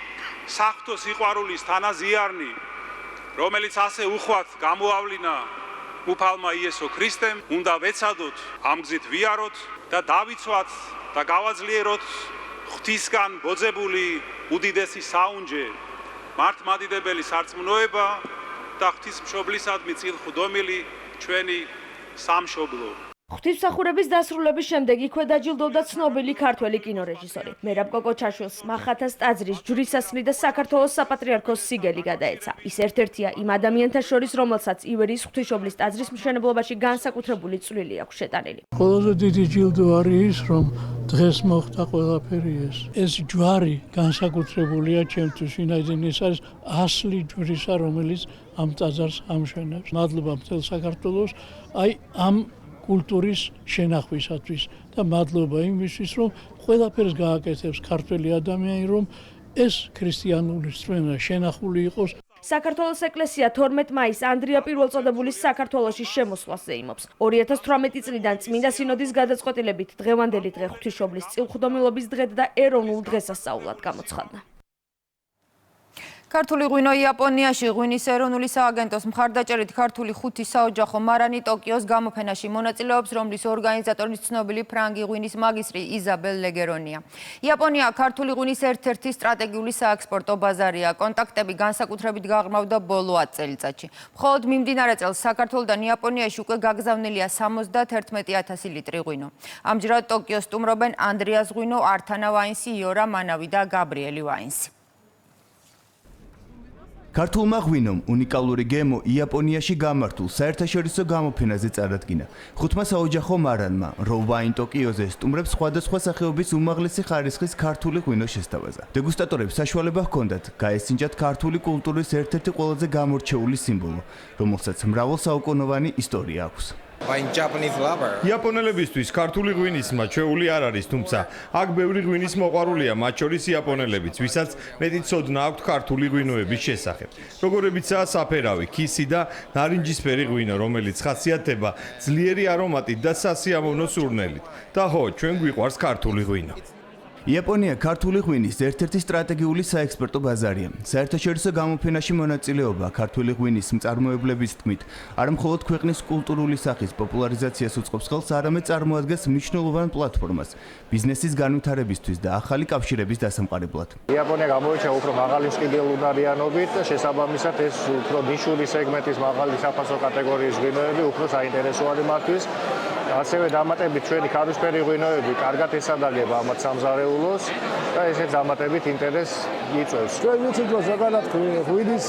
საღვთო სიყვარულის თანაზიარნი, რომელიც ასე უხვად გამოავლინა უფალმა იესო ქრისტემ, უნდა ვეცადოთ ამ გზით ვიაროთ და დავიცვათ და გავაძლიეროთ ღვთისგან ბოძებული უდიდესი საუნჯე, მართლმადიდებელი სარწმუნოება და ღვთისმშობლისადმი წილხვდომილი ჩვენი სამშობლო. ღვთისმსახურების დასრულების შემდეგ იქვე დაჯილდოვდა ცნობილი ქართველი კინორეჟისორი. მერაბ კოკოჩაშვილს მახათას ტაძრის ჯვრისასვლი და საქართველოს საპატრიარქოს სიგელი გადაეცა. ის ერთ-ერთია იმ ადამიანთა შორის, რომელსაც ივერიის ღვთისმშობლის ტაძრის მშენებლობაში განსაკუთრებული წვლილი აქვს შეტანილი. ყველაზე დიდი ჯილდო არის ის, რომ დღეს მოხდა ყველაფერი ეს. ეს ჯვარი განსაკუთრებულია ჩემთვის, ვინაიდან ეს არის ასლი ჯვრისა, რომელიც ამ ტაძარს ამშვენებს. მადლობა მთელ საქართველოს, ამ კულტურის შენახვისათვის და მადლობა იმისთვის, რომ ყველაფერს გააკეთებს ქართველი ადამიანი, რომ ეს ქრისტიანული სწვენა შენახული იყოს. საქართველოს ეკლესია 12 მაისს ანდრია პირველწოდებულის საქართველოში შემოსვლას ზეიმობს. 2018 წლიდან წმინდა სინოდის გადაწყვეტილებით დღევანდელი დღე ღვთისმშობლის წილხვდომილობის დღედ და ეროვნულ დღესასწაულად გამოცხადდა. ქართული ღვინო იაპონიაში ღვინის ეროვნული სააგენტოს მხარდაჭერით ქართული ხუთი საოჯახო მარანი ტოკიოს გამოფენაში მონაწილეობს, რომლის ორგანიზატორის ცნობილი ფრანგი ღვინის მაგისტრი იზაბელ ლეგერონია. იაპონია ქართული ღვინის ერთ-ერთი სტრატეგიული საექსპორტო ბაზარია. კონტაქტები განსაკუთრებით გაღრმავდა ბოლო 10 წელიწადში. მხოლოდ მიმდინარე წელს საქართველოდან იაპონიაში უკვე გაგზავნილია 71,000 ლიტრი ღვინო. ამჯერად ტოკიოს სტუმრობენ ანდრიას ღვინო, ართანა ვაინსი, იორა მანავი და გაბრიელი ვაინსი. ქართულმა ღვინომ უნიკალური გემო იაპონიაში გამართულ საერთაშორისო გამოფენაზე წარადგინა. ხუთმა საოჯახო მარანმა როვაინ ტოკიოზე სტუმრებს სხვადასხვა სახეობის უმაღლესი ხარისხის ქართული ღვინო შესთავაზა. დეგუსტატორებს საშუალება ჰქონდათ გაესინჯათ ქართული კულტურის ერთ-ერთი ყველაზე გამორჩეული სიმბოლო, რომელსაც მრავალსაუკუნოვანი ისტორია აქვს. იაპონელებისთვის ქართული ღვინის მაჩვეული არ არის, თუმცა აქ ბევრი ღვინის მოყვარულია, მათ შორის იაპონელებიც, ვისაც მეტი ცოდნა აქვთ ქართული ღვინოების შესახებ. როგორებიცაა საფერავი, ქისი და ნარინჯისფერი ღვინო, რომელიც ხასიათდება ძლიერი არომატით და სასიამოვნო სურნელით. და ხო, ჩვენ გვიყვარს ქართული ღვინო. იაპონია ქართული ღვინის ერთ-ერთი სტრატეგიული საექსპორტო ბაზარია. საერთაშორისო გამოფენაში მონაწილეობა ქართული ღვინის მწარმოებლების თქმით, არა მხოლოდ ქვეყნის კულტურული სახის პოპულარიზაციას უწყობს ხელს, არამედ წარმოადგენს მნიშვნელოვან პლატფორმას ბიზნესის განვითარებისთვის და ახალი კავშირების დასამყარებლად. იაპონია გამოირჩევა უფრო მაღალი მყიდველუნარიანობით და შესაბამისად ეს უფრო ნიშური სეგმენტის მაღალი საფასო კატეგორიის ღვინოები უფრო საინტერესო არის მათთვის. ასევე დამატებით ჩვენი ქარვისფერი ღვინოები კარგად ესადაგება ამათ სამზარეულოს და ესეც დამატებით ინტერესს იწვევს. ჩვენ ვიცით რომ ზოგადად ღვინის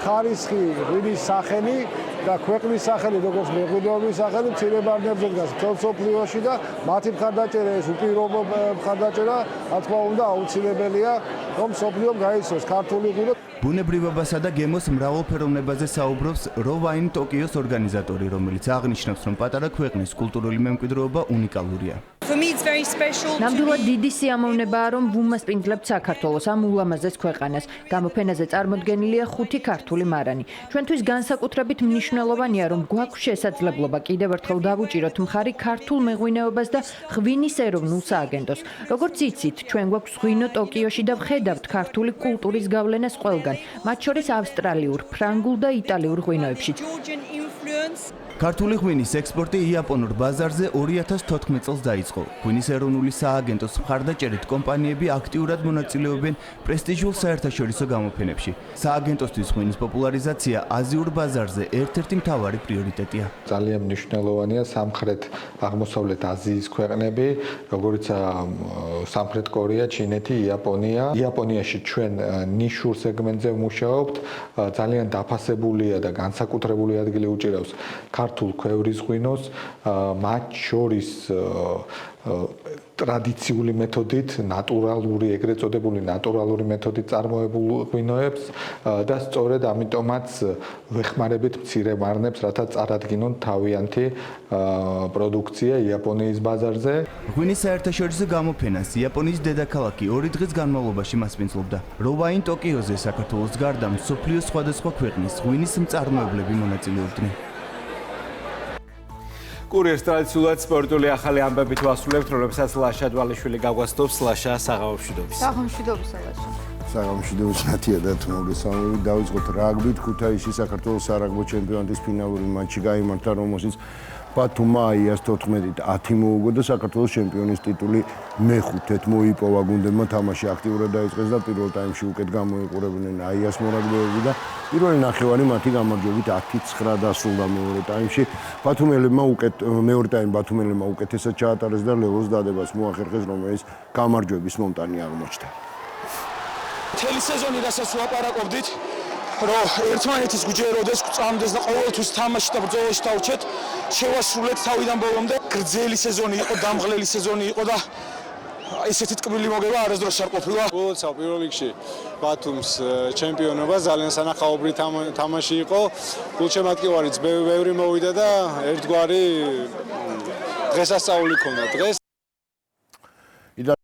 ხარისხი, ღვინის სახელი და ქვეყნის სახელი, როგორც მეღვინეობის სახელი, მცირე მარნებზე დგას მთელ მსოფლიოში და მათი მხარდაჭერა, ეს უპირობო მხარდაჭერა, რა თქმა უნდა, აუცილებელია, რომ მსოფლიომ გაიცნოს ქართული ღვინო. ბუნებრივობასა და გემოს მრავალფეროვნებაზე საუბრობს როვაინ ტოკიოს ორგანიზატორი, რომელიც აღნიშნავს, რომ პატარა ქვეყნის კულტურული მემკვიდრეობა უნიკალურია. ნამდვილად დიდი სიამოვნებაა, რომ ვუმასპინძლებთ საქართველოს ამ ულამაზეს ქვეყანას. გამოფენაზე წარმოდგენილია 5 ქართული მარანი. ჩვენთვის განსაკუთრებით მნიშვნელოვანია, რომ გვაქვს შესაძლებლობა კიდევ ერთხელ დავუჭიროთ მხარი ქართულ მეღვინეობას და ღვინის ეროვნულ სააგენტოს. როგორც იცით, ჩვენ გვაქვს ღვინო ტოკიოში და ვხედავთ ქართული კულტურის გავლენას ყველგან, მათ შორის ავსტრალიურ, ფრანგულ და იტალიურ ღვინოებში. ქართული ღვინის ექსპორტი იაპონურ ბაზარზე 2014 წელს დაიწყო. ღვინის ეროვნული სააგენტოს მხარდაჭერით კომპანიები აქტიურად მონაწილეობენ პრესტიჟულ საერთაშორისო გამოფენებში. სააგენტოსთვის ღვინის პოპულარიზაცია აზიურ ბაზარზე ერთ-ერთი მთავარი პრიორიტეტია. ძალიან მნიშვნელოვანია სამხრეთ აღმოსავლეთ აზიის ქვეყნები, როგორიცაა სამხრეთ კორეა, ჩინეთი, იაპონია. იაპონიაში ჩვენ ნიშურ სეგმენტზე ვმუშაობთ, ძალიან დაფასებულია და განსაკუთრებული ადგილი უჭირავს ქართულ ქვევრის ღვინოს, მათ შორის ტრადიციული მეთოდით, ნატურალური, ეგრეთ წოდებული ნატურალური მეთოდით წარმოებულ ღვინოებს და სწორედ ამიტომაც ვეხმარებით მცირე მარნებს, რათა წარადგინონ თავიანთი პროდუქცია იაპონიის ბაზარზე. ღვინის საერთაშორისო გამოფენას იაპონიის დედაქალაქი 2 დღის განმავლობაში მასპინძლობდა. როვაინ ტოკიოზე საქართველოს გარდა მსოფლიოს სხვადასხვა ქვეყნის ღვინის მწარმოებლები მონაწილეობდნენ. კურიერს ტრადიციულად სპორტული ახალი ამბებით ვასრულებთ, რომლებსაც ლაშა დვალიშვილი გაგვასწრებს. ლაშა, საღამომშვიდობის. საღამომშვიდობის, ლაშა. საღამომშვიდობის ნათია და მოგესალმებით. დავიწყოთ რაგბით. ქუთაისში საქართველოს სარაგბო ჩემპიონატის ფინალური მატჩი გაიმართა, რომელშიც ბათუმმა აიას 14-10 მოუგო და საქართველოს ჩემპიონის ტიტული მე-5-ით მოიპოვა. გუნდებმა თამაში აქტიურად დაიწყეს და პირველ ტაიმში უკეთ გამოიყურებდნენ აიას მორაგბეები და პირველი ნახევარი მათი გამარჯვებით 10-9 დასრულდა მეორე ტაიმში. მეორე ტაიმი ბათუმელებმა უკეთესად ჩაატარეს და ლევოს დადებას მოახერხეს, რომელიც გამარჯვების მომტანი აღმოჩნდა. მთელი სეზონი რასაც ვაპარაკობდით, რომ ერთმანეთის გვჯეროდეს, გვწამდეს და ყოველთვის თამაში და ბრძოლაში დავჩეთ, შევასრულეთ თავიდან ბოლომდე. გრძელი სეზონი იყო, დამღლელი სეზონი იყო და ესეთი ტკბილი მოგება არასდროს არ ყოფილა. გულოცავ პირველ რიგში ბათუმს ჩემპიონობა, ძალიან სანახაობრივი თამაში იყო. გულშემატკივარიც ბევრი მოვიდა და ერთგვარი დღესასწაული ქონდა. დღეს